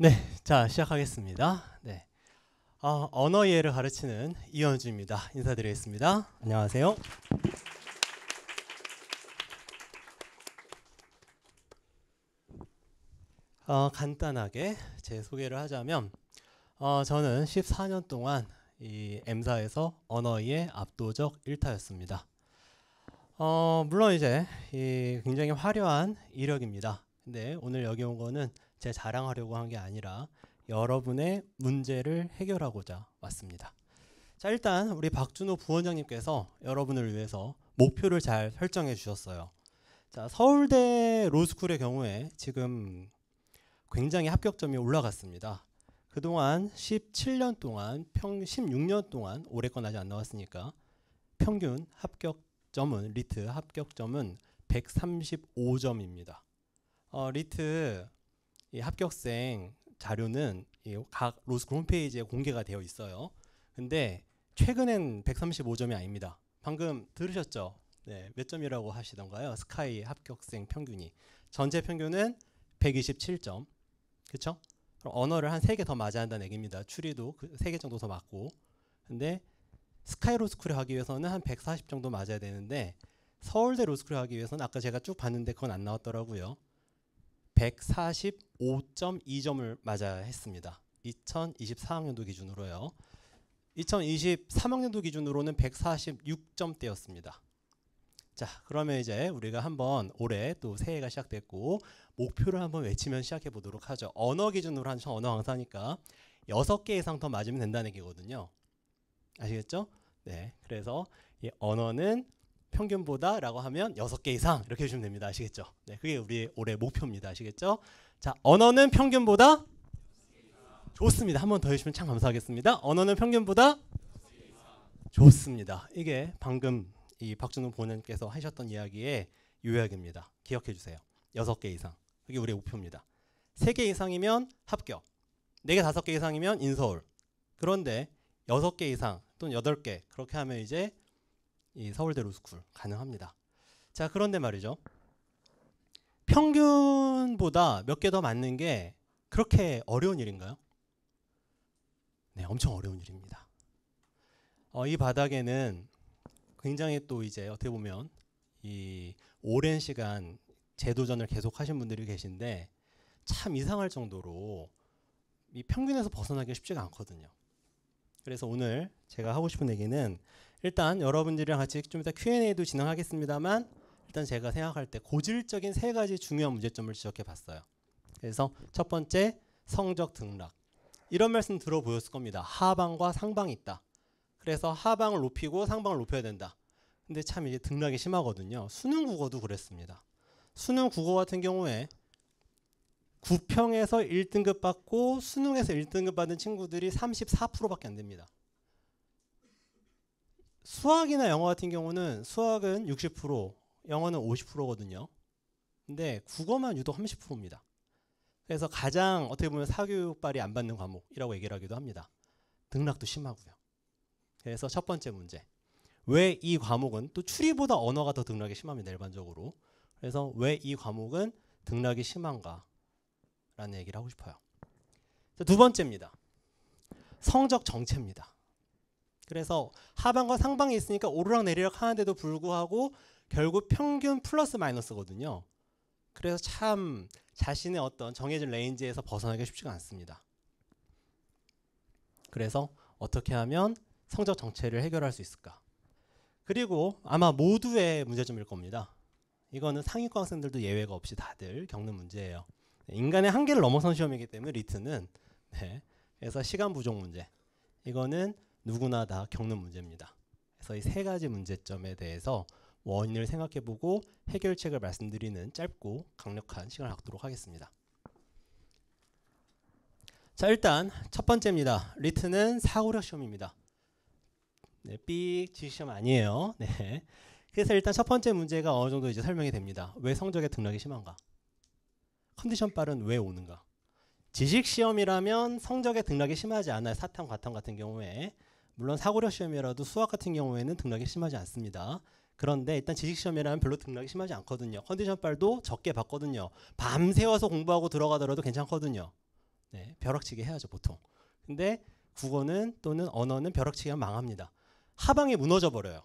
네, 자 시작하겠습니다. 네, 언어 이해를 가르치는 이현주입니다. 인사드리겠습니다. 안녕하세요. 간단하게 제 소개를 하자면 저는 14년 동안 이 M사에서 언어 이해 압도적 1타였습니다. 물론 이제 이 굉장히 화려한 이력입니다. 근데 오늘 여기 온 거는 제 자랑하려고 한 게 아니라 여러분의 문제를 해결하고자 왔습니다. 자, 일단 우리 박준호 부원장님께서 여러분을 위해서 목표를 잘 설정해 주셨어요. 자, 서울대 로스쿨의 경우에 지금 굉장히 합격점이 올라갔습니다. 그동안 17년 동안 16년 동안 올해 건 아직 안 나왔으니까 평균 합격점은 리트 합격점은 135점입니다. 리트 이 합격생 자료는 이 각 로스쿨 홈페이지에 공개가 되어 있어요. 근데 최근엔 135점이 아닙니다. 방금 들으셨죠? 네, 몇 점이라고 하시던가요? 스카이 합격생 평균이. 전체 평균은 127점. 그쵸? 그럼 언어를 한 3개 더 맞아야 한다는 얘기입니다. 추리도 3개 정도 더 맞고. 근데 스카이 로스쿨에 하기 위해서는 한 140 정도 맞아야 되는데 서울대 로스쿨에 하기 위해서는 아까 제가 쭉 봤는데 그건 안 나왔더라고요. 145.2점을 맞아야 했습니다. 2024학년도 기준으로요. 2023학년도 기준으로는 146점대였습니다. 자, 그러면 이제 우리가 한번 올해 또 새해가 시작됐고 목표를 한번 외치면 시작해 보도록 하죠. 언어 기준으로 한 언어 강사니까 6개 이상 더 맞으면 된다는 얘기거든요. 아시겠죠? 네, 그래서 이 언어는 평균보다 라고 하면 6개 이상 이렇게 해주시면 됩니다. 아시겠죠? 네, 그게 우리 올해 목표입니다. 아시겠죠? 자, 언어는 평균보다 좋습니다. 한 번 더 해주시면 참 감사하겠습니다. 언어는 평균보다 좋습니다. 이게 방금 이 박준호 부원장님께서 하셨던 이야기의 요약입니다. 기억해 주세요. 6개 이상. 그게 우리의 목표입니다. 3개 이상이면 합격. 4개, 5개 이상이면 인서울. 그런데 6개 이상 또는 8개 그렇게 하면 이제 이 서울대 로스쿨 가능합니다. 자, 그런데 말이죠. 평균보다 몇 개 더 맞는 게 그렇게 어려운 일인가요? 네, 엄청 어려운 일입니다. 이 바닥에는 굉장히 또 이제 어떻게 보면 이 오랜 시간 재도전을 계속 하신 분들이 계신데 참 이상할 정도로 이 평균에서 벗어나기가 쉽지가 않거든요. 그래서 오늘 제가 하고 싶은 얘기는 일단 여러분들이랑 같이 좀 이따 Q&A도 진행하겠습니다만 일단 제가 생각할 때 고질적인 3가지 중요한 문제점을 지적해 봤어요. 그래서 첫 번째, 성적 등락. 이런 말씀 들어보셨을 겁니다. 하방과 상방이 있다. 그래서 하방을 높이고 상방을 높여야 된다. 근데 참 이제 등락이 심하거든요. 수능 국어도 그랬습니다. 수능 국어 같은 경우에 9평에서 1등급 받고 수능에서 1등급 받은 친구들이 34%밖에 안 됩니다. 수학이나 영어 같은 경우는 수학은 60%, 영어는 50%거든요. 근데 국어만 유독 30%입니다. 그래서 가장 어떻게 보면 사교육발이 안 받는 과목이라고 얘기를 하기도 합니다. 등락도 심하고요. 그래서 첫 번째 문제. 왜 이 과목은 또 추리보다 언어가 더 등락이 심합니다. 일반적으로. 그래서 왜 이 과목은 등락이 심한가? 라는 얘기를 하고 싶어요. 자, 두 번째입니다. 성적 정체입니다. 그래서 하방과 상방이 있으니까 오르락내리락 하는데도 불구하고 결국 평균 플러스 마이너스거든요. 그래서 참 자신의 어떤 정해진 레인지에서 벗어나기가 쉽지가 않습니다. 그래서 어떻게 하면 성적 정체를 해결할 수 있을까? 그리고 아마 모두의 문제점일 겁니다. 이거는 상위권 학생들도 예외가 없이 다들 겪는 문제예요. 인간의 한계를 넘어선 시험이기 때문에 리트는 네, 그래서 시간 부족 문제. 이거는 누구나 다 겪는 문제입니다. 그래서 이 3가지 문제점에 대해서 원인을 생각해보고 해결책을 말씀드리는 짧고 강력한 시간을 갖도록 하겠습니다. 자, 일단 첫 번째입니다. 리트는 사고력 시험입니다. 네, 삑 지시험 아니에요. 네. 그래서 일단 첫 번째 문제가 어느 정도 이제 설명이 됩니다. 왜 성적의 등락이 심한가? 컨디션 발은 왜 오는가? 지식 시험이라면 성적의 등락이 심하지 않아요. 사탐, 과탐 같은 경우에. 물론 사고력 시험이라도 수학 같은 경우에는 등락이 심하지 않습니다. 그런데 일단 지식 시험이라면 별로 등락이 심하지 않거든요. 컨디션 발도 적게 받거든요. 밤새워서 공부하고 들어가더라도 괜찮거든요. 네, 벼락치기 해야죠 보통. 근데 국어는 또는 언어는 벼락치기가 망합니다. 하방이 무너져 버려요.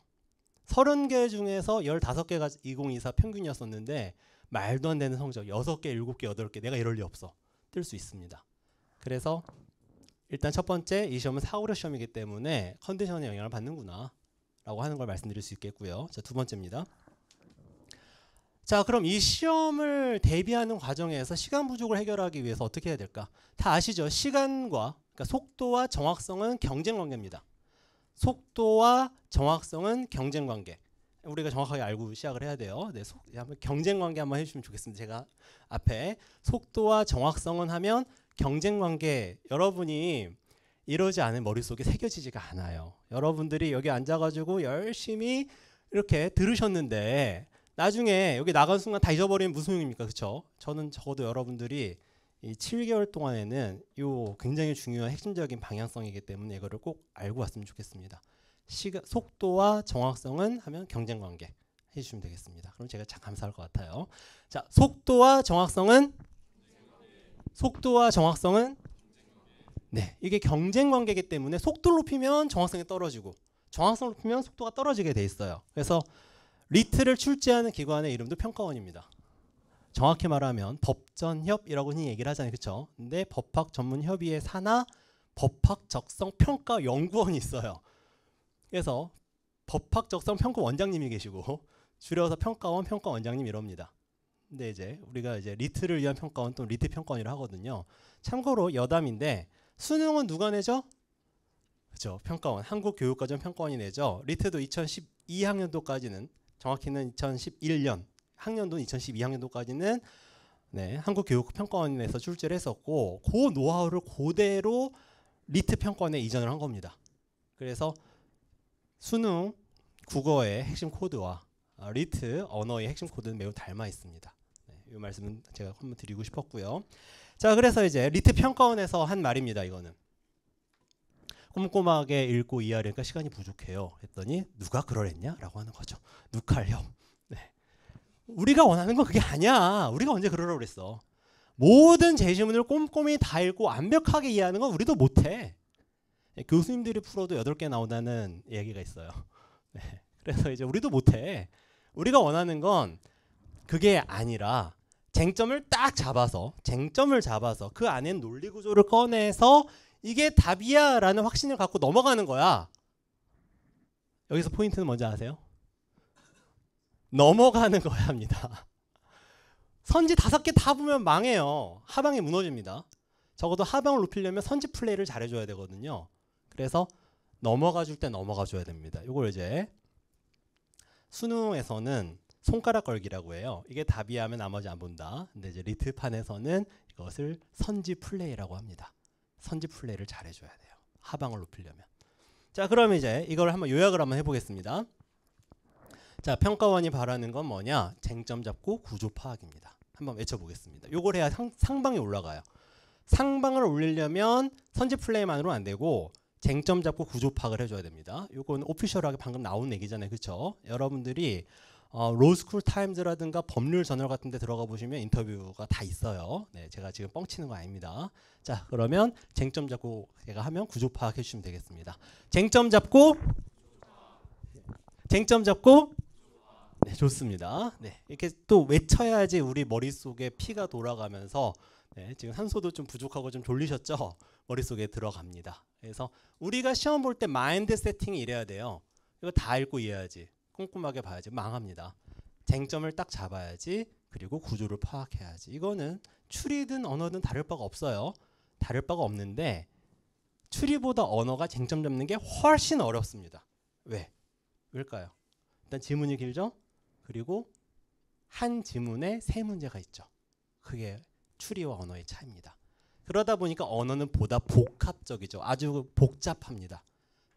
30개 중에서 15개가 2024 평균이었었는데 말도 안 되는 성적 6개, 7개, 8개 내가 이럴 리 없어. 뜰 수 있습니다. 그래서 일단 첫 번째 이 시험은 사고력 시험이기 때문에 컨디션에 영향을 받는구나 라고 하는 걸 말씀드릴 수 있겠고요. 자, 두 번째입니다. 자, 그럼 이 시험을 대비하는 과정에서 시간 부족을 해결하기 위해서 어떻게 해야 될까? 다 아시죠? 시간과 그러니까 속도와 정확성은 경쟁 관계입니다. 속도와 정확성은 경쟁 관계. 우리가 정확하게 알고 시작을 해야 돼요. 네, 한번 경쟁 관계 한번 해주시면 좋겠습니다. 제가 앞에 속도와 정확성은 하면 경쟁 관계. 여러분이 이러지 않은 머릿속에 새겨지지가 않아요. 여러분들이 여기 앉아가지고 열심히 이렇게 들으셨는데 나중에 여기 나간 순간 다 잊어버리면 무슨 소용입니까? 그렇죠? 저는 적어도 여러분들이 이 7개월 동안에는 요 굉장히 중요한 핵심적인 방향성이기 때문에 이거를 꼭 알고 왔으면 좋겠습니다. 속도와 정확성은 하면 경쟁 관계 해주시면 되겠습니다. 그럼 제가 참 감사할 것 같아요. 자, 속도와 정확성은 네, 이게 경쟁 관계이기 때문에 속도를 높이면 정확성이 떨어지고 정확성을 높이면 속도가 떨어지게 돼 있어요. 그래서 리트를 출제하는 기관의 이름도 평가원입니다. 정확히 말하면 법전협이라고 흔히 얘기를 하잖아요. 그렇죠? 근데 법학전문협의회 산하 법학적성평가연구원이 있어요. 그래서 법학적성평가 원장님이 계시고 줄여서 평가원, 평가원장님 이럽니다. 근데 이제 우리가 이제 리트를 위한 평가원 또는 리트 평가원이라 하거든요. 참고로 여담인데 수능은 누가 내죠? 그렇죠. 평가원, 한국교육과정 평가원이 내죠. 리트도 2012학년도까지는 정확히는 2011년 학년도 2012학년도까지는 네, 한국교육평가원이 내서 출제를 했었고 그 노하우를 그대로 리트 평가원에 이전을 한 겁니다. 그래서 수능 국어의 핵심 코드와 리트 언어의 핵심 코드는 매우 닮아 있습니다. 네, 이 말씀은 제가 한번 드리고 싶었고요. 자, 그래서 이제 리트 평가원에서 한 말입니다. 이거는 꼼꼼하게 읽고 이해하려니까 시간이 부족해요. 했더니 누가 그러랬냐? 라고 하는 거죠. 누칼협. 네. 우리가 원하는 건 그게 아니야. 우리가 언제 그러라고 그랬어. 모든 제시문을 꼼꼼히 다 읽고 완벽하게 이해하는 건 우리도 못해. 교수님들이 풀어도 8개 나온다는 얘기가 있어요. 네. 그래서 이제 우리도 못해. 우리가 원하는 건 그게 아니라 쟁점을 딱 잡아서 그 안에 논리 구조를 꺼내서 이게 답이야 라는 확신을 갖고 넘어가는 거야. 여기서 포인트는 뭔지 아세요? 넘어가는 거야 합니다. 선지 5개 다 보면 망해요. 하방이 무너집니다. 적어도 하방을 높이려면 선지 플레이를 잘해줘야 되거든요. 그래서 넘어가 줄 때 넘어가 줘야 됩니다. 이걸 이제 수능에서는 손가락 걸기라고 해요. 이게 답이야 하면 나머지 안 본다. 근데 이제 리트판에서는 이것을 선지 플레이라고 합니다. 선지 플레이를 잘해줘야 돼요. 하방을 높이려면. 자, 그럼 이제 이걸 한번 요약을 한번 해보겠습니다. 자, 평가원이 바라는 건 뭐냐? 쟁점 잡고 구조 파악입니다. 한번 외쳐보겠습니다. 요걸 해야 상방이 올라가요. 상방을 올리려면 선지 플레이만으로 안 되고 쟁점 잡고 구조 파악을 해줘야 됩니다. 요건 오피셜하게 방금 나온 얘기잖아요. 그렇죠? 여러분들이 로스쿨 타임즈라든가 법률 저널 같은 데 들어가 보시면 인터뷰가 다 있어요. 네, 제가 지금 뻥치는 거 아닙니다. 자, 그러면 쟁점 잡고 제가 하면 구조 파악해 주시면 되겠습니다. 쟁점 잡고 네, 좋습니다. 네, 이렇게 또 외쳐야지 우리 머릿속에 피가 돌아가면서 네, 지금 산소도 좀 부족하고 좀 졸리셨죠? 머릿속에 들어갑니다. 그래서 우리가 시험 볼 때 마인드 세팅이 이래야 돼요. 이거 다 읽고 이해해야지. 꼼꼼하게 봐야지. 망합니다. 쟁점을 딱 잡아야지. 그리고 구조를 파악해야지. 이거는 추리든 언어든 다를 바가 없어요. 다를 바가 없는데 추리보다 언어가 쟁점 잡는 게 훨씬 어렵습니다. 왜일까요? 일단 지문이 길죠? 그리고 한 지문에 3문제가 있죠. 그게 추리와 언어의 차이입니다. 그러다 보니까 언어는 보다 복합적이죠. 아주 복잡합니다.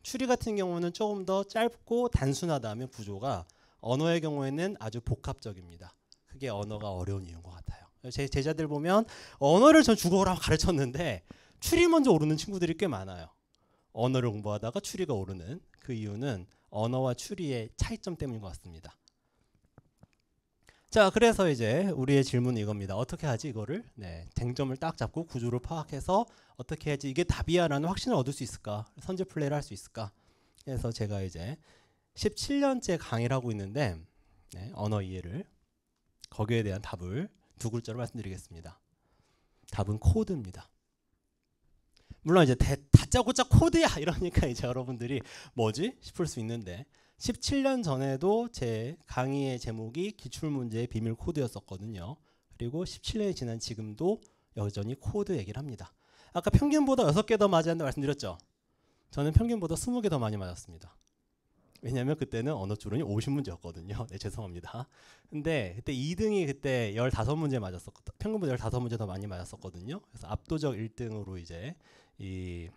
추리 같은 경우는 조금 더 짧고 단순하다면 구조가 언어의 경우에는 아주 복합적입니다. 그게 언어가 어려운 이유인 것 같아요. 제 제자들 보면 언어를 전 국어라고 가르쳤는데 추리 먼저 오르는 친구들이 꽤 많아요. 언어를 공부하다가 추리가 오르는 그 이유는 언어와 추리의 차이점 때문인 것 같습니다. 자, 그래서 이제 우리의 질문은 이겁니다. 어떻게 하지 이거를? 네, 쟁점을 딱 잡고 구조를 파악해서 어떻게 해야지 이게 답이야라는 확신을 얻을 수 있을까? 선제 플레이를 할 수 있을까? 그래서 제가 이제 17년째 강의를 하고 있는데 네, 언어 이해를 거기에 대한 답을 두 글자로 말씀드리겠습니다. 답은 코드입니다. 물론 이제 다짜고짜 코드야 이러니까 이제 여러분들이 뭐지 싶을 수 있는데 17년 전에도 제 강의의 제목이 기출문제의 비밀 코드였었거든요. 그리고 17년이 지난 지금도 여전히 코드 얘기를 합니다. 아까 평균보다 6개 더 맞았는데 말씀드렸죠. 저는 평균보다 20개 더 많이 맞았습니다. 왜냐하면 그때는 언어 추론이 50문제였거든요. 네, 죄송합니다. 근데 그때 2등이 그때 15문제 맞았었거든요. 평균보다 15문제 더 많이 맞았었거든요. 그래서 압도적 1등으로 이제 이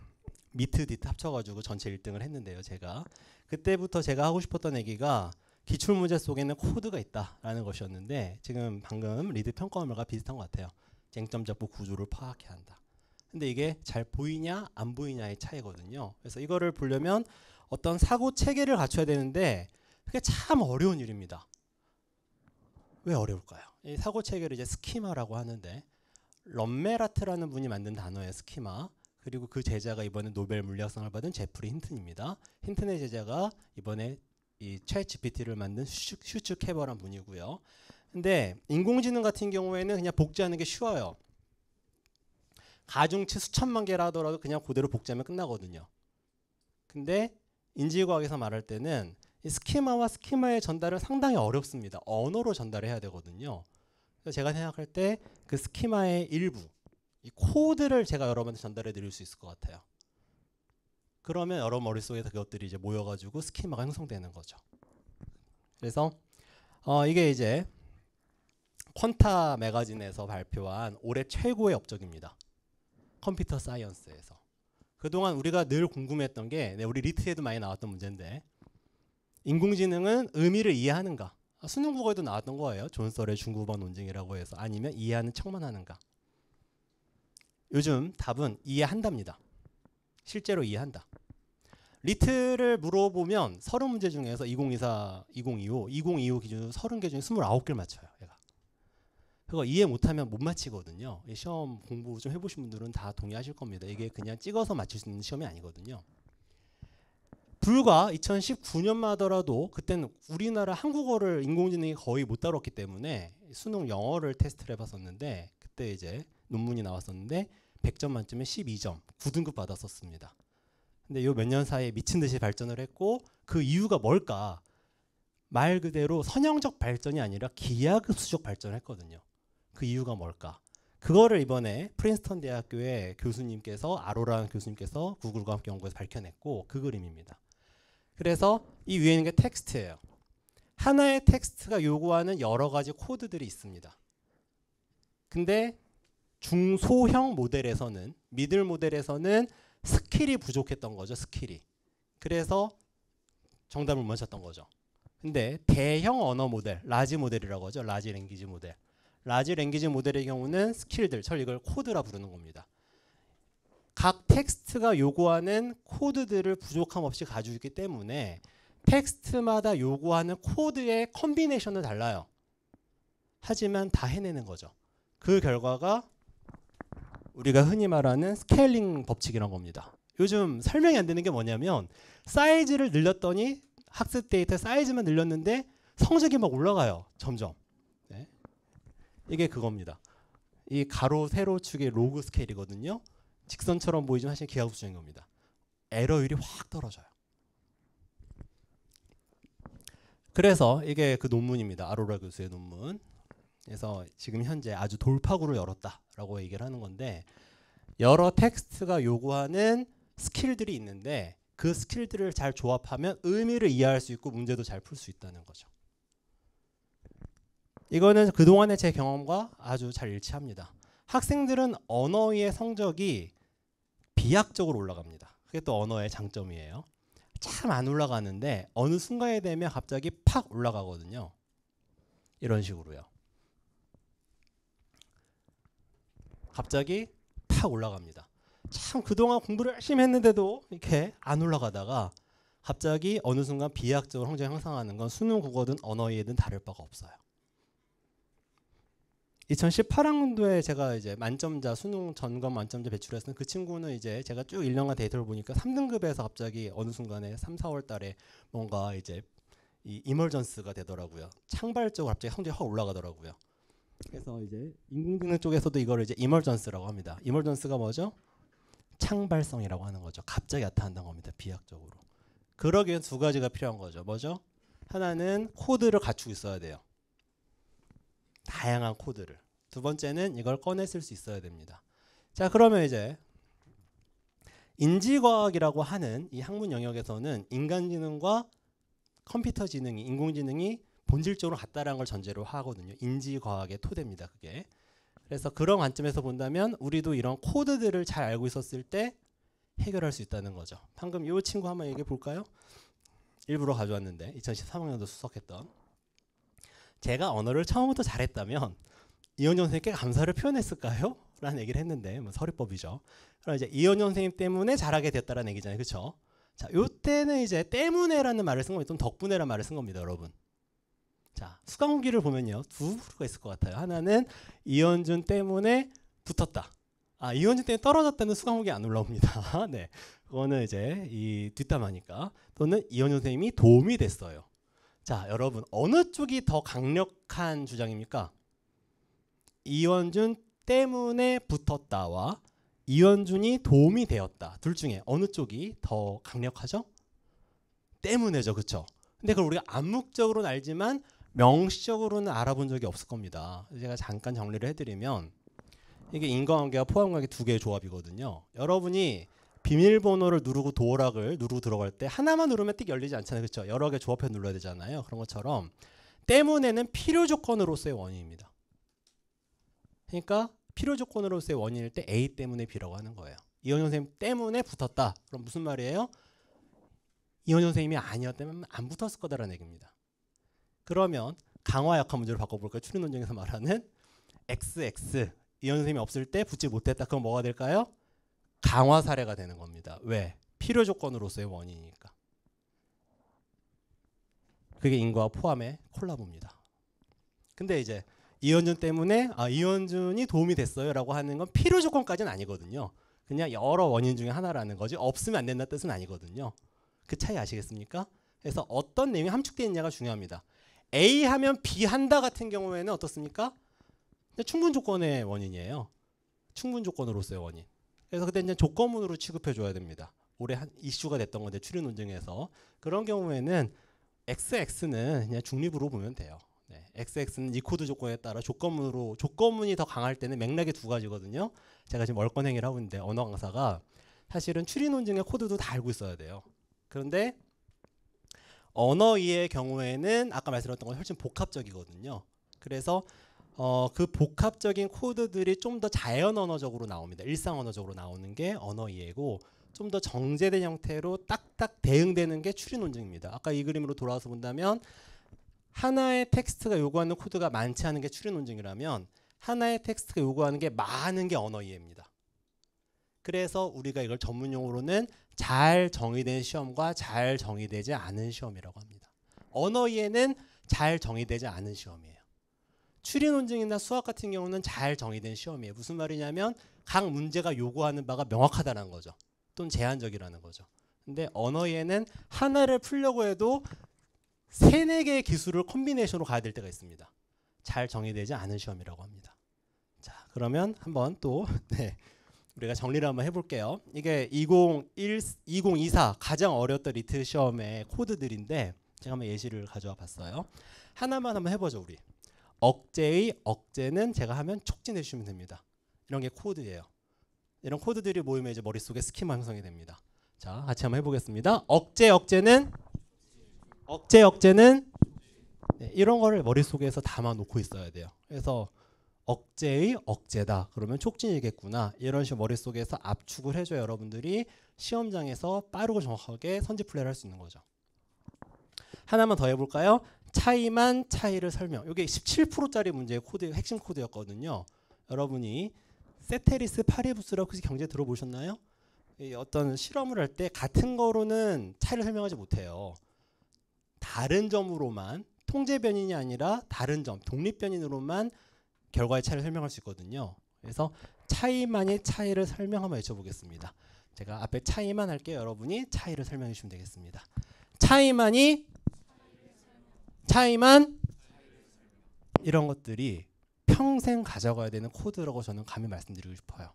미트 디트 합쳐가지고 전체 1등을 했는데요. 제가 그때부터 제가 하고 싶었던 얘기가 기출문제 속에는 코드가 있다라는 것이었는데 지금 방금 리드 평가원물과 비슷한 것 같아요. 쟁점 잡고 구조를 파악해야 한다. 근데 이게 잘 보이냐 안 보이냐의 차이거든요. 그래서 이거를 보려면 어떤 사고 체계를 갖춰야 되는데 그게 참 어려운 일입니다. 왜 어려울까요? 이 사고 체계를 이제 스키마라고 하는데 럼메라트라는 분이 만든 단어예요. 스키마. 그리고 그 제자가 이번에 노벨 물리학상을 받은 제프리 힌튼입니다. 힌튼의 제자가 이번에 이 챗 GPT를 만든 슈츠 캐버란 분이고요. 근데 인공지능 같은 경우에는 그냥 복제하는 게 쉬워요. 가중치 수천만 개라 하더라도 그냥 그대로 복제하면 끝나거든요. 근데 인지과학에서 말할 때는 이 스키마와 스키마의 전달은 상당히 어렵습니다. 언어로 전달해야 되거든요. 그래서 제가 생각할 때 그 스키마의 일부, 이 코드를 제가 여러분한테 전달해 드릴 수 있을 것 같아요. 그러면 여러 머릿속에 그것들이 이제 모여가지고 스키마가 형성되는 거죠. 그래서 이게 이제 퀀타 매거진에서 발표한 올해 최고의 업적입니다. 컴퓨터 사이언스에서. 그동안 우리가 늘 궁금했던 게 우리 리트에도 많이 나왔던 문제인데 인공지능은 의미를 이해하는가? 수능 국어에도 나왔던 거예요. 존 썰의 중국어 논증이라고 해서. 아니면 이해하는 척만 하는가? 요즘 답은 이해한답니다. 실제로 이해한다. 리트를 물어보면 30문제 중에서 2024, 2025, 2025 기준으로 30개 중에 29개를 맞춰요. 얘가. 그거 이해 못하면 못 맞히거든요. 시험 공부 좀 해보신 분들은 다 동의하실 겁니다. 이게 그냥 찍어서 맞출 수 있는 시험이 아니거든요. 불과 2019년만 하더라도 그때는 우리나라 한국어를 인공지능이 거의 못 다뤘기 때문에 수능 영어를 테스트를 해봤었는데 그때 이제 논문이 나왔었는데 100점 만점에 12점 9등급 받았었습니다. 근데 요 몇 년 사이에 미친 듯이 발전을 했고 그 이유가 뭘까? 말 그대로 선형적 발전이 아니라 기하급수적 발전을 했거든요. 그 이유가 뭘까? 그거를 이번에 프린스턴 대학교의 교수님께서 아로라는 교수님께서 구글과 함께 연구해서 밝혀냈고 그 그림입니다. 그래서 이 위에 있는 게 텍스트예요. 하나의 텍스트가 요구하는 여러 가지 코드들이 있습니다. 근데 중소형 모델에서는 미들 모델에서는 스킬이 부족했던 거죠. 스킬이. 그래서 정답을 못 맞췄던 거죠. 근데 대형 언어 모델, 라지 모델이라고 하죠. 라지 랭귀지 모델. 라지 랭귀지 모델의 경우는 스킬들, 이걸 코드라 부르는 겁니다. 각 텍스트가 요구하는 코드들을 부족함 없이 가지고 있기 때문에 텍스트마다 요구하는 코드의 컨비네이션은 달라요. 하지만 다 해내는 거죠. 그 결과가 우리가 흔히 말하는 스케일링 법칙이라는 겁니다. 요즘 설명이 안 되는 게 뭐냐면 사이즈를 늘렸더니 학습 데이터 사이즈만 늘렸는데 성적이 막 올라가요. 점점. 네. 이게 그겁니다. 이 가로 세로 축의 로그 스케일이거든요. 직선처럼 보이지만 사실 기하급수적인 겁니다. 에러율이 확 떨어져요. 그래서 이게 그 논문입니다. 아로라 교수의 논문. 그래서 지금 현재 아주 돌파구를 열었다라고 얘기를 하는 건데 여러 텍스트가 요구하는 스킬들이 있는데 그 스킬들을 잘 조합하면 의미를 이해할 수 있고 문제도 잘 풀 수 있다는 거죠. 이거는 그동안의 제 경험과 아주 잘 일치합니다. 학생들은 언어의 성적이 비약적으로 올라갑니다. 그게 또 언어의 장점이에요. 참 안 올라가는데 어느 순간에 되면 갑자기 팍 올라가거든요. 이런 식으로요. 갑자기 팍 올라갑니다. 참 그동안 공부를 열심히 했는데도 이렇게 안 올라가다가 갑자기 어느 순간 비약적으로 성적이 향상하는 건 수능 국어든 언어 이해든 다를 바가 없어요. 2018학년도에 제가 이제 만점자 수능 점검 만점자 배출했던 그 친구는 이제 제가 쭉 1년간 데이터를 보니까 3등급에서 갑자기 어느 순간에 3, 4월 달에 뭔가 이제 이 이머전스가 되더라고요. 창발적으로 갑자기 성적이 확 올라가더라고요. 그래서 이제 인공지능 쪽에서도 이걸 이제 이머전스라고 합니다. 이머전스가 뭐죠? 창발성이라고 하는 거죠. 갑자기 나타난다는 겁니다. 비약적으로. 그러기 위해 두 가지가 필요한 거죠. 뭐죠? 하나는 코드를 갖추고 있어야 돼요. 다양한 코드를. 두 번째는 이걸 꺼내 쓸 수 있어야 됩니다. 자, 그러면 이제 인지과학이라고 하는 이 학문 영역에서는 인간지능과 컴퓨터지능이, 인공지능이 본질적으로 같다라는 걸 전제로 하거든요. 인지과학의 토대입니다. 그게. 그래서 그런 관점에서 본다면 우리도 이런 코드들을 잘 알고 있었을 때 해결할 수 있다는 거죠. 방금 이 친구 한번 얘기해 볼까요? 일부러 가져왔는데 2013학년도 수석했던, 제가 언어를 처음부터 잘했다면 이현정 선생님께 감사를 표현했을까요? 라는 얘기를 했는데 뭐 서리법이죠. 그럼 이제 이현정 선생님 때문에 잘하게 됐다라는 얘기잖아요. 그렇죠? 자, 요때는 이제 때문에라는 말을 쓴 겁니다. 좀 덕분에라는 말을 쓴 겁니다, 여러분. 자, 수강후기를 보면요, 두 부류가 있을 것 같아요. 하나는 이현준 때문에 붙었다. 아, 이현준 때문에 떨어졌다는 수강후기 안 올라옵니다. 네, 그거는 이제 이 뒷담화니까. 또는 이현준 선생님이 도움이 됐어요. 자, 여러분 어느 쪽이 더 강력한 주장입니까? 이현준 때문에 붙었다와 이현준이 도움이 되었다. 둘 중에 어느 쪽이 더 강력하죠? 때문에죠. 그렇죠? 근데 그걸 우리가 암묵적으로는 알지만 명시적으로는 알아본 적이 없을 겁니다. 제가 잠깐 정리를 해드리면 이게 인과관계와 포함관계 두 개의 조합이거든요. 여러분이 비밀번호를 누르고 도어락을 누르고 들어갈 때 하나만 누르면 띡 열리지 않잖아요. 그렇죠? 여러 개 조합해서 눌러야 되잖아요. 그런 것처럼 때문에는 필요 조건으로서의 원인입니다. 그러니까 필요 조건으로서의 원인일 때 A 때문에 B라고 하는 거예요. 이현정 선생님 때문에 붙었다. 그럼 무슨 말이에요? 이현정 선생님이 아니었다면 안 붙었을 거다라는 얘기입니다. 그러면 강화 약화 문제로 바꿔볼까요? 추린 논쟁에서 말하는 XX, 이현정 선생님이 없을 때 붙지 못했다. 그럼 뭐가 될까요? 강화 사례가 되는 겁니다. 왜? 필요 조건으로서의 원인이니까. 그게 인과와 포함의 콜라보입니다. 근데 이제 이현준 때문에 이현준이 도움이 됐어요 라고 하는 건 필요 조건까지는 아니거든요. 그냥 여러 원인 중에 하나라는 거지 없으면 안 된다는 뜻은 아니거든요. 그 차이 아시겠습니까? 그래서 어떤 내용이 함축되어 있냐가 중요합니다. A 하면 B 한다 같은 경우에는 어떻습니까? 충분 조건의 원인이에요. 충분 조건으로서의 원인. 그래서 그때 이제 조건문으로 취급해 줘야 됩니다. 올해 한 이슈가 됐던 건데 추린 논쟁에서 그런 경우에는 XX는 그냥 중립으로 보면 돼요. 네, XX는 이 코드 조건에 따라 조건문으로, 조건문이 더 강할 때는 맥락이 두 가지거든요. 제가 지금 월권 행위를 하고 있는데 언어 강사가 사실은 추린 논쟁의 코드도 다 알고 있어야 돼요. 그런데 언어 이해의 경우에는 아까 말씀드렸던 건 훨씬 복합적이거든요. 그래서 그 복합적인 코드들이 좀 더 자연 언어적으로 나옵니다. 일상 언어적으로 나오는 게 언어 이해고, 좀 더 정제된 형태로 딱딱 대응되는 게 추린 논증입니다. 아까 이 그림으로 돌아와서 본다면 하나의 텍스트가 요구하는 코드가 많지 않은 게 추린 논증이라면 하나의 텍스트가 요구하는 게 많은 게 언어 이해입니다. 그래서 우리가 이걸 전문 용어로는 잘 정의된 시험과 잘 정의되지 않은 시험이라고 합니다. 언어 이해는 잘 정의되지 않은 시험이에요. 추린 논증이나 수학 같은 경우는 잘 정의된 시험이에요. 무슨 말이냐면 각 문제가 요구하는 바가 명확하다는 거죠. 또는 제한적이라는 거죠. 근데 언어 이해는 하나를 풀려고 해도 3, 4개의 기술을 콤비네이션으로 가야 될 때가 있습니다. 잘 정의되지 않은 시험이라고 합니다. 자, 그러면 한번 또 우리가 정리를 한번 해볼게요. 이게 2024 가장 어려웠던 리트 시험의 코드들인데 제가 한번 예시를 가져와 봤어요. 하나만 한번 해보죠. 우리 억제의 억제는 제가 하면 촉진해 주시면 됩니다. 이런 게 코드예요. 이런 코드들이 모이면 이제 머릿속에 스키마 형성이 됩니다. 자, 같이 한번 해보겠습니다. 억제는 이런 거를 머릿속에서 담아 놓고 있어야 돼요. 그래서 억제의 억제다. 그러면 촉진이겠구나. 이런 식으로 머릿속에서 압축을 해줘야 여러분들이 시험장에서 빠르고 정확하게 선지 플레이를 할 수 있는 거죠. 하나만 더 해볼까요? 차이만 차이를 설명. 이게 17%짜리 문제의 코드, 핵심 코드였거든요. 여러분이 세테리스 파리부스라고 혹시 경제 들어보셨나요? 어떤 실험을 할 때 같은 거로는 차이를 설명하지 못해요. 다른 점으로만, 통제 변인이 아니라 다른 점, 독립 변인으로만 결과의 차이를 설명할 수 있거든요. 그래서 차이만이 차이를 설명하면 외쳐보겠습니다. 제가 앞에 차이만 할게요. 여러분이 차이를 설명해 주시면 되겠습니다. 차이만 이런 것들이 평생 가져가야 되는 코드라고 저는 감히 말씀드리고 싶어요.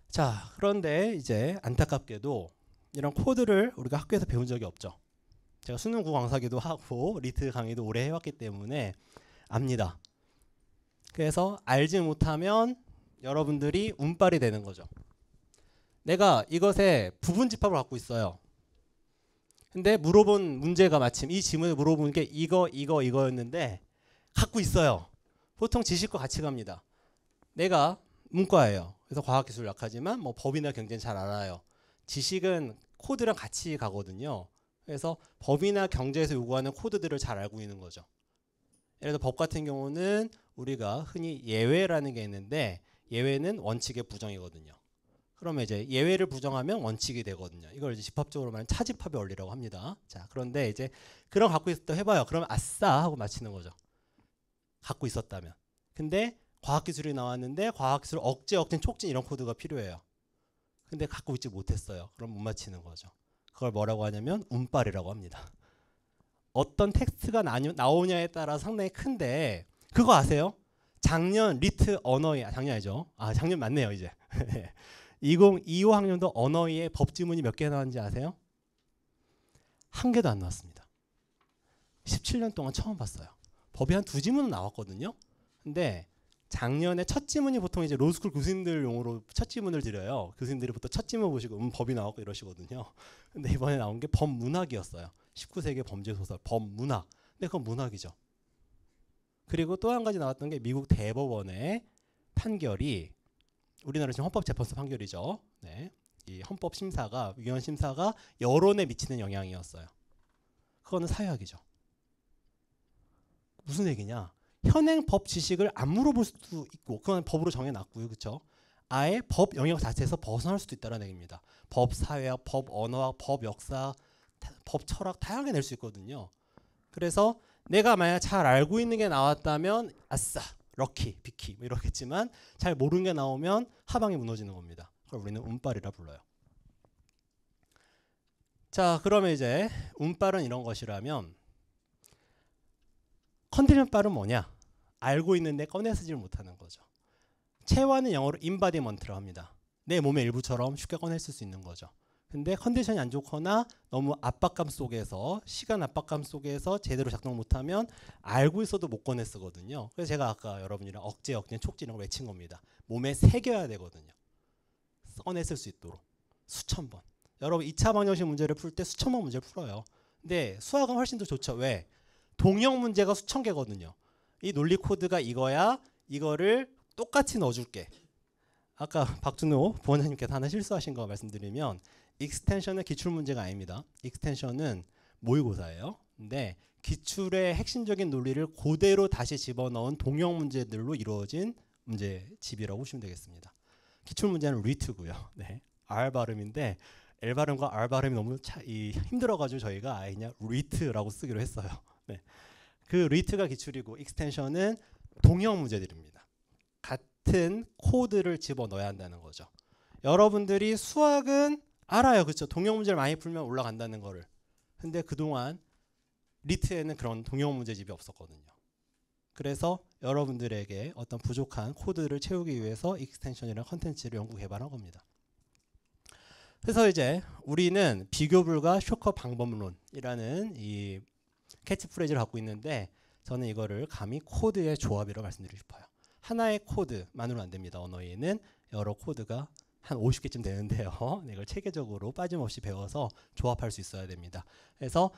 자, 그런데 이제 안타깝게도 이런 코드를 우리가 학교에서 배운 적이 없죠. 제가 수능구 강사기도 하고 리트 강의도 오래 해왔기 때문에 압니다. 그래서 알지 못하면 여러분들이 운빨이 되는 거죠. 내가 이것에 부분집합을 갖고 있어요. 근데 물어본 문제가 마침 이 질문을 물어본 게 이거였는데 갖고 있어요. 보통 지식과 같이 갑니다. 내가 문과예요. 그래서 과학기술 약하지만 뭐 법이나 경제는 잘 알아요. 지식은 코드랑 같이 가거든요. 그래서 법이나 경제에서 요구하는 코드들을 잘 알고 있는 거죠. 예를 들어 법 같은 경우는 우리가 흔히 예외라는 게 있는데 예외는 원칙의 부정이거든요. 그러면 이제 예외를 부정하면 원칙이 되거든요. 이걸 이제 집합적으로 말하면 차집합의 원리라고 합니다. 자, 그런데 이제 그런 갖고 있었다 해봐요. 그러면 아싸 하고 마치는 거죠. 갖고 있었다면. 근데 과학기술이 나왔는데 과학기술 억진 촉진 이런 코드가 필요해요. 근데 갖고 있지 못했어요. 그럼 못 맞히는 거죠. 그걸 뭐라고 하냐면 운빨이라고 합니다. 어떤 텍스트가 나오냐에 따라 상당히 큰데 그거 아세요? 작년 리트 언어의 작년 아니죠? 아, 작년 맞네요 이제. 2025 학년도 언어의 법 지문이 몇 개 나왔는지 아세요? 한 개도 안 나왔습니다. 17년 동안 처음 봤어요. 법이 한 2지문은 나왔거든요. 근데 작년에 첫 지문이 보통 이제 로스쿨 교수님들 용어로 첫 지문을 드려요. 교수님들이 보통 첫 지문 보시고 법이 나왔고 이러시거든요. 근데 이번에 나온 게 법문학이었어요. 19세기 범죄 소설 법문학. 근데 그건 문학이죠. 그리고 또 한 가지 나왔던 게 미국 대법원의 판결이 우리나라 지금 헌법재판소 판결이죠. 네. 이 헌법 심사가 위원 심사가 여론에 미치는 영향이었어요. 그거는 사회학이죠. 무슨 얘기냐? 현행 법 지식을 안 물어볼 수도 있고 그건 법으로 정해놨고요. 그렇죠? 아예 법 영역 자체에서 벗어날 수도 있다는 얘기입니다. 법 사회학, 법 언어학, 법 역사, 법 철학 다양하게 낼 수 있거든요. 그래서 내가 만약 잘 알고 있는 게 나왔다면 아싸, 럭키, 비키 뭐 이렇겠지만 잘 모르는 게 나오면 하방이 무너지는 겁니다. 그걸 우리는 운빨이라 불러요. 자, 그러면 이제 운빨은 이런 것이라면 컨디션 빨은 뭐냐? 알고 있는데 꺼내 쓰지를 못하는 거죠. 체화는 영어로 embodiment라고 합니다. 내 몸의 일부처럼 쉽게 꺼내 쓸 수 있는 거죠. 근데 컨디션이 안 좋거나 너무 압박감 속에서 시간 압박감 속에서 제대로 작동 못하면 알고 있어도 못 꺼내 쓰거든요. 그래서 제가 아까 여러분이랑 억진 촉진이라고 외친 겁니다. 몸에 새겨야 되거든요. 꺼내 쓸 수 있도록 수천 번. 여러분 2차 방정식 문제를 풀 때 수천 번 문제를 풀어요. 근데 수학은 훨씬 더 좋죠. 왜? 동형 문제가 수천 개거든요. 이 논리 코드가 이거야. 이거를 똑같이 넣어줄게. 아까 박준호 부원장님께서 하나 실수하신 거 말씀드리면 익스텐션은 기출 문제가 아닙니다. 익스텐션은 모의고사예요. 근데 기출의 핵심적인 논리를 그대로 다시 집어넣은 동형 문제들로 이루어진 문제집이라고 보시면 되겠습니다. 기출 문제는 리트고요. 네, R 발음인데 L 발음과 R 발음이 너무 힘들어가지고 저희가 그냥 리트라고 쓰기로 했어요. 네. 그 리트가 기출이고 익스텐션은 동형 문제들입니다. 같은 코드를 집어넣어야 한다는 거죠. 여러분들이 수학은 알아요. 그렇죠? 동형 문제를 많이 풀면 올라간다는 거를. 근데 그동안 리트에는 그런 동형 문제집이 없었거든요. 그래서 여러분들에게 어떤 부족한 코드를 채우기 위해서 익스텐션이라는 컨텐츠를 연구 개발한 겁니다. 그래서 이제 우리는 비교 불가 쇼커 방법론이라는 이 캐치프레이즈를 갖고 있는데 저는 이거를 감히 코드의 조합이라고 말씀드리고 싶어요. 하나의 코드만으로 안 됩니다. 언어에는 여러 코드가 한 50개쯤 되는데요. 이걸 체계적으로 빠짐없이 배워서 조합할 수 있어야 됩니다. 그래서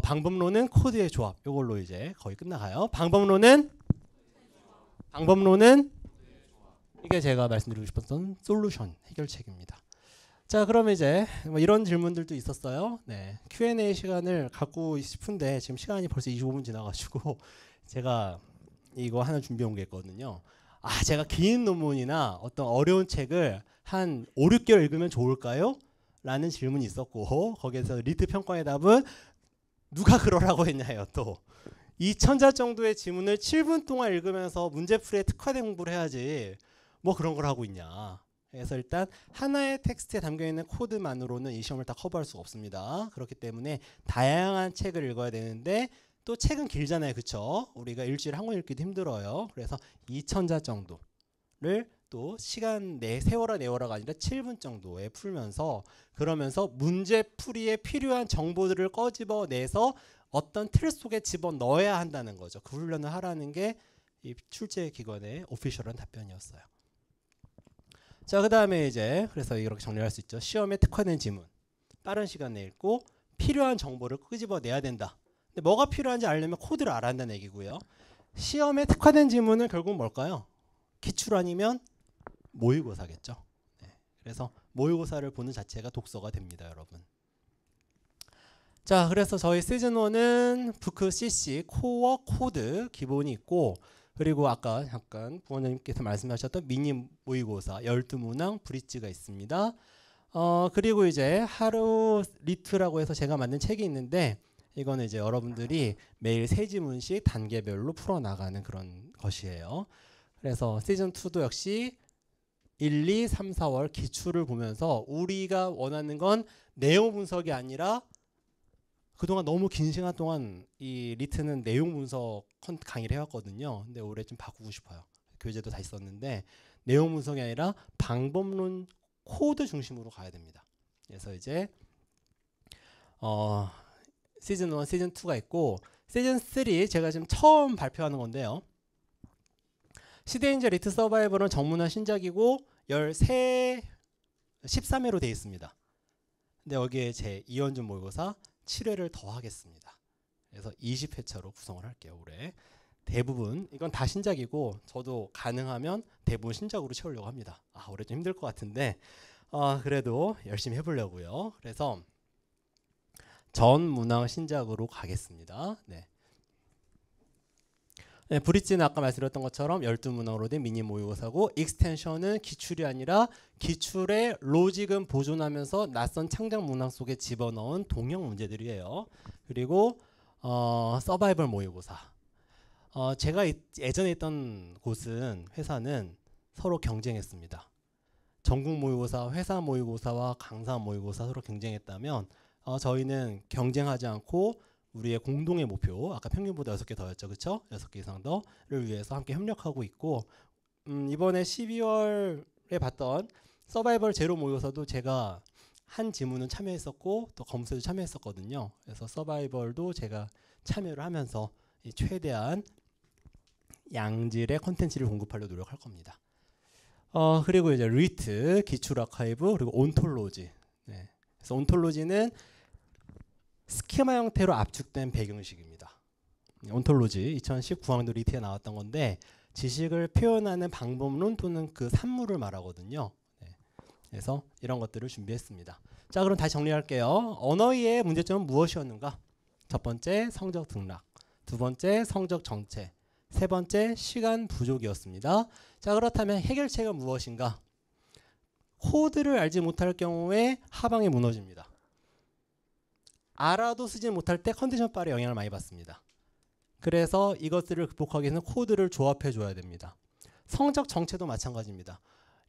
방법론은 코드의 조합. 이걸로 이제 거의 끝나가요. 방법론은 이게 제가 말씀드리고 싶었던 솔루션 해결책입니다. 자, 그럼 이제 뭐 이런 질문들도 있었어요. 네, Q&A 시간을 갖고 싶은데 지금 시간이 벌써 25분 지나가지고 제가 이거 하나 준비해 온 게 있거든요. 아, 제가 긴 논문이나 어떤 어려운 책을 한 5, 6개월 읽으면 좋을까요? 라는 질문이 있었고 거기에서 리트 평가의 답은 누가 그러라고 했냐요. 또 2000자 정도의 지문을 7분 동안 읽으면서 문제풀이에 특화된 공부를 해야지 뭐 그런 걸 하고 있냐. 그래서 일단 하나의 텍스트에 담겨있는 코드만으로는 이 시험을 다 커버할 수가 없습니다. 그렇기 때문에 다양한 책을 읽어야 되는데 또 책은 길잖아요. 그쵸? 우리가 일주일에 한 권 읽기도 힘들어요. 그래서 2000자 정도를 또 시간 세워라 내워라가 아니라 7분 정도에 풀면서 그러면서 문제풀이에 필요한 정보들을 꺼집어내서 어떤 틀 속에 집어넣어야 한다는 거죠. 그 훈련을 하라는 게 이 출제 기관의 오피셜한 답변이었어요. 자, 그 다음에 이제 그래서 이렇게 정리할 수 있죠. 시험에 특화된 지문 빠른 시간 내에 읽고 필요한 정보를 끄집어내야 된다. 근데 뭐가 필요한지 알려면 코드를 알아야 한다는 얘기고요. 시험에 특화된 지문은 결국은 뭘까요? 기출 아니면 모의고사겠죠. 네, 그래서 모의고사를 보는 자체가 독서가 됩니다, 여러분. 자, 그래서 저희 시즌 1은 부크 CC 코어 코드 기본이 있고 그리고 아까 잠깐 부원장님께서 말씀하셨던 미니 모의고사 12문항 브릿지가 있습니다. 그리고 이제 하루 리트라고 해서 제가 만든 책이 있는데 이거는 이제 여러분들이 매일 3지문씩 단계별로 풀어나가는 그런 것이에요. 그래서 시즌2도 역시 1, 2, 3, 4월 기출을 보면서 우리가 원하는 건 내용 분석이 아니라 그동안 너무 긴 시간 동안 이 리트는 내용 분석 강의를 해왔거든요. 근데 올해 좀 바꾸고 싶어요. 교재도 다 있었는데 내용 분석이 아니라 방법론 코드 중심으로 가야 됩니다. 그래서 이제 시즌 1, 시즌 2가 있고 시즌 3 제가 지금 처음 발표하는 건데요. 시대인재 리트 서바이벌은 정문화 신작이고 13회로 되어 있습니다. 근데 여기에 제 이원준 모의고사 7회를 더 하겠습니다. 그래서 20회차로 구성을 할게요. 올해 대부분 이건 다 신작이고 저도 가능하면 대부분 신작으로 채우려고 합니다. 올해 좀 힘들 것 같은데 그래도 열심히 해보려고요. 그래서 전 문항 신작으로 가겠습니다. 네. 네, 브릿지는 아까 말씀드렸던 것처럼 12문항으로 된 미니 모의고사고 익스텐션은 기출이 아니라 기출의 로직은 보존하면서 낯선 창작 문항 속에 집어넣은 동형 문제들이에요. 그리고 서바이벌 모의고사. 제가 예전에 있던 회사는 서로 경쟁했습니다. 전국 모의고사, 회사 모의고사와 강사 모의고사 서로 경쟁했다면 저희는 경쟁하지 않고 우리의 공동의 목표, 아까 평균보다 6개 더였죠. 그렇죠? 6개 이상 더를 위해서 함께 협력하고 있고 이번에 12월에 봤던 서바이벌 제로 모의고사도 제가 한 지문은 참여했었고 또 검수에도 참여했었거든요. 그래서 서바이벌도 제가 참여를 하면서 최대한 양질의 컨텐츠를 공급하려고 노력할 겁니다. 그리고 이제 리트, 기출 아카이브, 그리고 온톨로지. 네. 그래서 온톨로지는 스키마 형태로 압축된 배경식입니다. 온톨로지 2019학년 리트에 나왔던 건데 지식을 표현하는 방법론 또는 그 산물을 말하거든요. 네. 그래서 이런 것들을 준비했습니다. 자, 그럼 다시 정리할게요. 언어의 문제점은 무엇이었는가? 첫 번째, 성적 등락. 두 번째, 성적 정체. 세 번째, 시간 부족이었습니다. 자, 그렇다면 해결책은 무엇인가? 코드를 알지 못할 경우에 하방이 무너집니다. 알아도 쓰지 못할 때 컨디션 발에 영향을 많이 받습니다. 그래서 이것들을 극복하기 위해서는 코드를 조합해 줘야 됩니다. 성적 정체도 마찬가지입니다.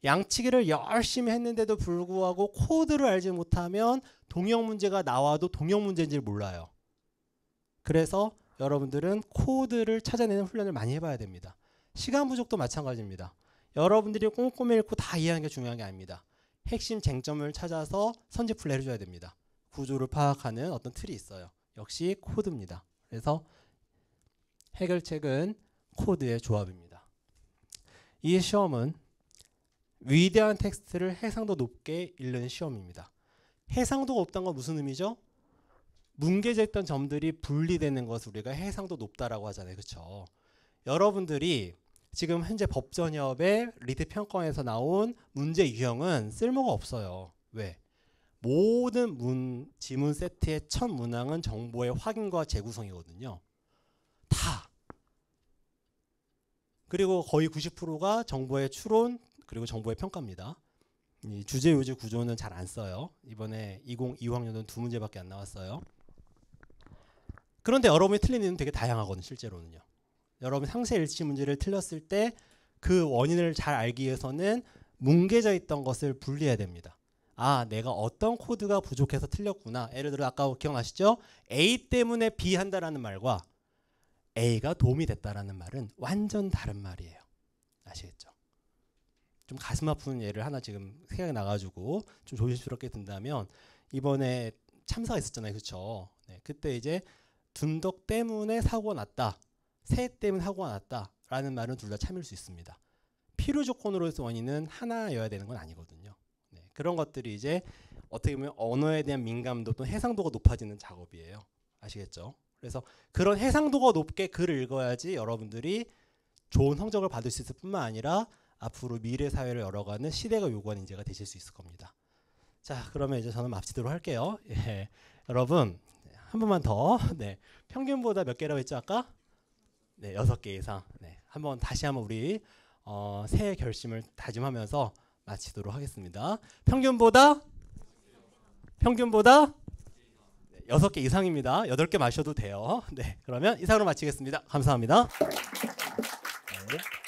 양치기를 열심히 했는데도 불구하고 코드를 알지 못하면 동형 문제가 나와도 동형 문제인지를 몰라요. 그래서 여러분들은 코드를 찾아내는 훈련을 많이 해봐야 됩니다. 시간 부족도 마찬가지입니다. 여러분들이 꼼꼼히 읽고 다 이해하는 게 중요한 게 아닙니다. 핵심 쟁점을 찾아서 선제 플레이를 해줘야 됩니다. 구조를 파악하는 어떤 틀이 있어요. 역시 코드입니다. 그래서 해결책은 코드의 조합입니다. 이 시험은 위대한 텍스트를 해상도 높게 읽는 시험입니다. 해상도가 없다는 건 무슨 의미죠? 뭉개져 있던 점들이 분리되는 것을 우리가 해상도 높다라고 하잖아요. 그렇죠? 여러분들이 지금 현재 법전협의 리트 평가에서 나온 문제 유형은 쓸모가 없어요. 왜? 모든 지문 세트의 첫 문항은 정보의 확인과 재구성이거든요. 다. 그리고 거의 90%가 정보의 추론 그리고 정보의 평가입니다. 이 주제 요지 구조는 잘 안 써요. 이번에 2025학년도는 2문제밖에 안 나왔어요. 그런데 여러분이 틀린 이유는 되게 다양하거든요. 실제로는요. 여러분 상세 일치 문제를 틀렸을 때 그 원인을 잘 알기 위해서는 뭉개져 있던 것을 분리해야 됩니다. 아, 내가 어떤 코드가 부족해서 틀렸구나. 예를 들어 아까 기억나시죠? A 때문에 B 한다라는 말과 A가 도움이 됐다라는 말은 완전 다른 말이에요. 아시겠죠? 좀 가슴 아픈 예를 하나 지금 생각이 나가지고 좀 조심스럽게 든다면 이번에 참사가 있었잖아요. 그렇죠? 네, 그때 이제 둔덕 때문에 사고가 났다. 새 때문에 사고가 났다라는 말은 둘 다 참을 수 있습니다. 필요 조건으로서 원인은 하나여야 되는 건 아니거든요. 네, 그런 것들이 이제 어떻게 보면 언어에 대한 민감도 또 해상도가 높아지는 작업이에요. 아시겠죠? 그래서 그런 해상도가 높게 글을 읽어야지 여러분들이 좋은 성적을 받을 수 있을 뿐만 아니라 앞으로 미래 사회를 열어가는 시대가 요구하는 인재가 되실 수 있을 겁니다. 자, 그러면 이제 저는 마치도록 할게요. 예, 여러분 한 번만 더. 네, 평균보다 몇 개라고 했죠 아까? 네, 6개 이상. 네, 다시 한번 우리 새해 결심을 다짐하면서 마치도록 하겠습니다. 평균보다 6개 이상입니다. 8개 마셔도 돼요. 네, 그러면 이상으로 마치겠습니다. 감사합니다. 네.